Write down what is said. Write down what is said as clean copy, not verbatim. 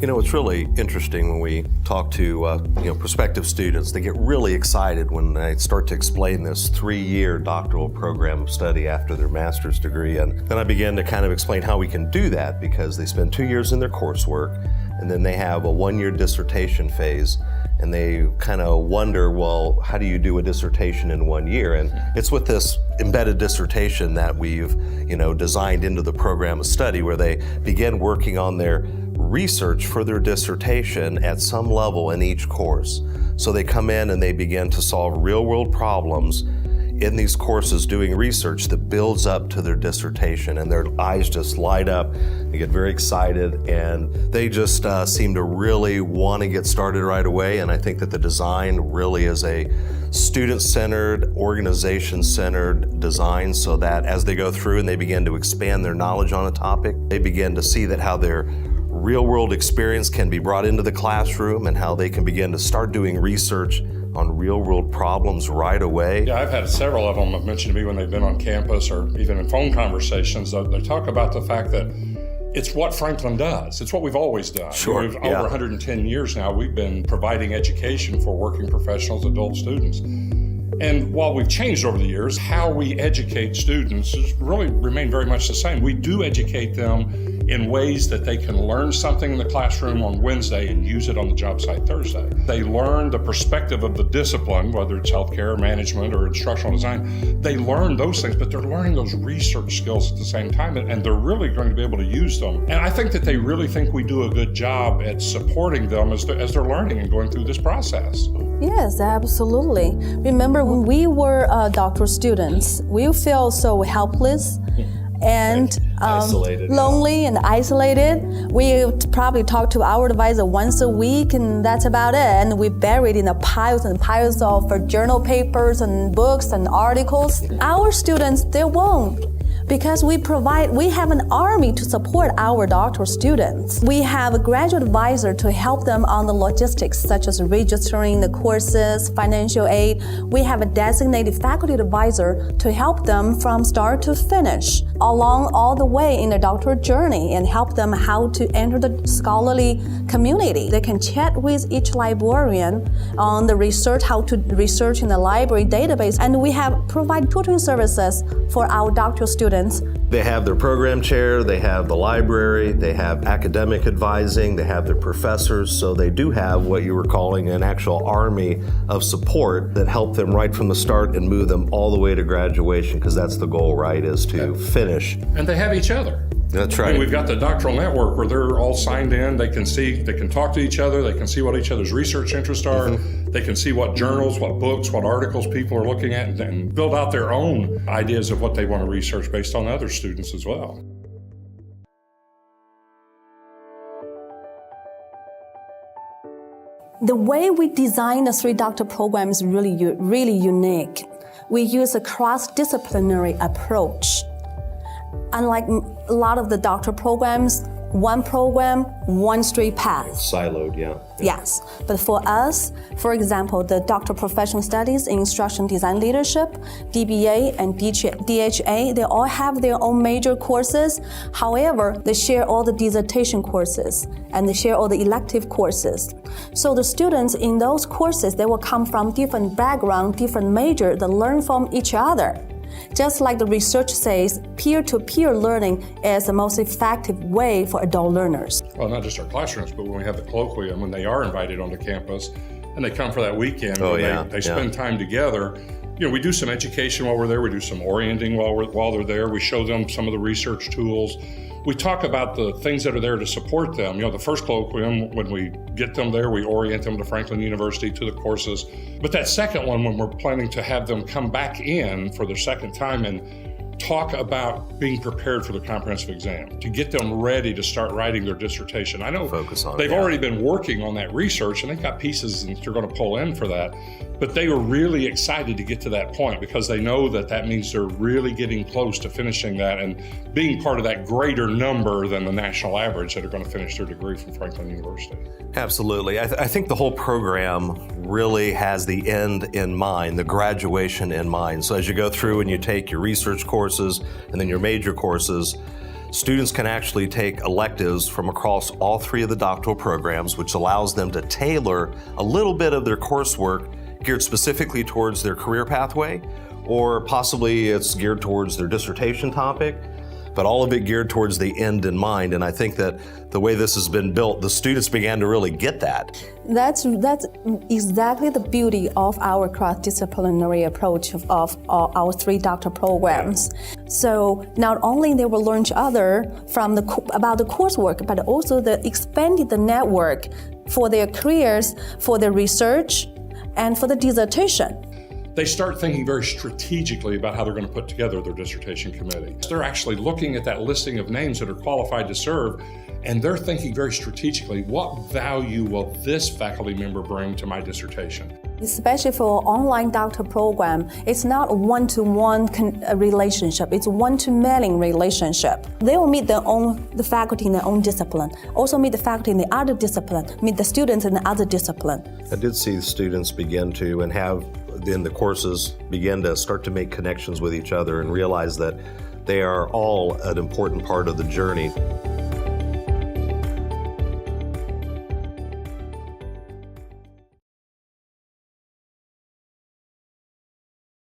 You know, it's really interesting when we talk to prospective students. They get really excited when I start to explain this 3-year doctoral program of study after their master's degree. And then I begin to kind of explain how we can do that, because they spend 2 years in their coursework, and then they have a 1-year dissertation phase. And they kind of wonder, well, how do you do a dissertation in 1 year? And it's with this embedded dissertation that we've, designed into the program of study, where they begin working on their research for their dissertation at some level in each course. So they come in and they begin to solve real-world problems in these courses, doing research that builds up to their dissertation, and their eyes just light up. They get very excited, and they just seem to really want to get started right away. And I think that the design really is a student-centered, organization-centered design, so that as they go through and they begin to expand their knowledge on a topic, they begin to see that how their real-world experience can be brought into the classroom, and how they can begin to start doing research on real-world problems right away. Yeah, I've had several of them have mentioned to me when they've been on campus or even in phone conversations. They talk about the fact that it's what Franklin does. It's what we've always done. Sure. Over 110 years now, we've been providing education for working professionals, adult students. And while we've changed over the years, how we educate students has really remained very much the same. We do educate them in ways that they can learn something in the classroom on Wednesday and use it on the job site Thursday. They learn the perspective of the discipline, whether it's healthcare, management, or instructional design. They learn those things, but they're learning those research skills at the same time, and they're really going to be able to use them. And I think that they really think we do a good job at supporting them as they're learning and going through this process. Yes, absolutely. Remember when we were doctoral students, we felt so helpless and lonely and isolated. We probably talk to our advisor once a week, and that's about it. And we buried in the piles and piles of journal papers and books and articles. Our students, they won't. Because we have an army to support our doctoral students. We have a graduate advisor to help them on the logistics, such as registering the courses, financial aid. We have a designated faculty advisor to help them from start to finish, along all the way in the doctoral journey, and help them how to enter the scholarly community. They can chat with each librarian on the research, how to research in the library database, and we have provide tutoring services for our doctoral students. They have their program chair, they have the library, they have academic advising, they have their professors, so they do have what you were calling an actual army of support that help them right from the start and move them all the way to graduation, because that's the goal, right, is to finish. And they have each other. That's right. I mean, we've got the doctoral network where they're all signed in. They can talk to each other. They can see what each other's research interests are. Mm-hmm. They can see what journals, what books, what articles people are looking at, and build out their own ideas of what they want to research based on other students as well. The way we design the 3 doctoral program is really unique. We use a cross-disciplinary approach. Unlike a lot of the doctoral programs, one program, one straight path. Siloed, yeah. Yes, but for us, for example, the Doctoral Professional Studies in Instruction Design Leadership, DBA and DHA, they all have their own major courses. However, they share all the dissertation courses and they share all the elective courses. So the students in those courses, they will come from different background, different major, that learn from each other. Just like the research says, peer-to-peer learning is the most effective way for adult learners. Well, not just our classrooms, but when we have the colloquium, when they are invited onto campus and they come for that weekend, they spend time together. We do some education while we're there. We do some orienting while they're there. We show them some of the research tools. We talk about the things that are there to support them. The first colloquium, when we get them there, we orient them to Franklin University, to the courses. But that second one, when we're planning to have them come back in for their second time and talk about being prepared for the comprehensive exam, to get them ready to start writing their dissertation. I know they've already been working on that research, and they've got pieces that they're going to pull in for that. But they were really excited to get to that point, because they know that means they're really getting close to finishing that and being part of that greater number than the national average that are going to finish their degree from Franklin University. Absolutely. I think the whole program really has the end in mind, the graduation in mind. So as you go through and you take your research courses and then your major courses, students can actually take electives from across all 3 of the doctoral programs, which allows them to tailor a little bit of their coursework geared specifically towards their career pathway, or possibly it's geared towards their dissertation topic, but all of it geared towards the end in mind. And I think that the way this has been built, the students began to really get that. That's exactly the beauty of our cross-disciplinary approach of our 3 doctoral programs. So not only they will learn each other from about the coursework, but also expanded the network for their careers, for their research, and for the dissertation. They start thinking very strategically about how they're going to put together their dissertation committee. They're actually looking at that listing of names that are qualified to serve, and they're thinking very strategically, what value will this faculty member bring to my dissertation? Especially for an online doctoral program, it's not a one-to-one relationship, it's a one-to-many relationship. They will meet the faculty in their own discipline, also meet the faculty in the other discipline, meet the students in the other discipline. I did see the students begin to, and have in the courses, begin to start to make connections with each other and realize that they are all an important part of the journey.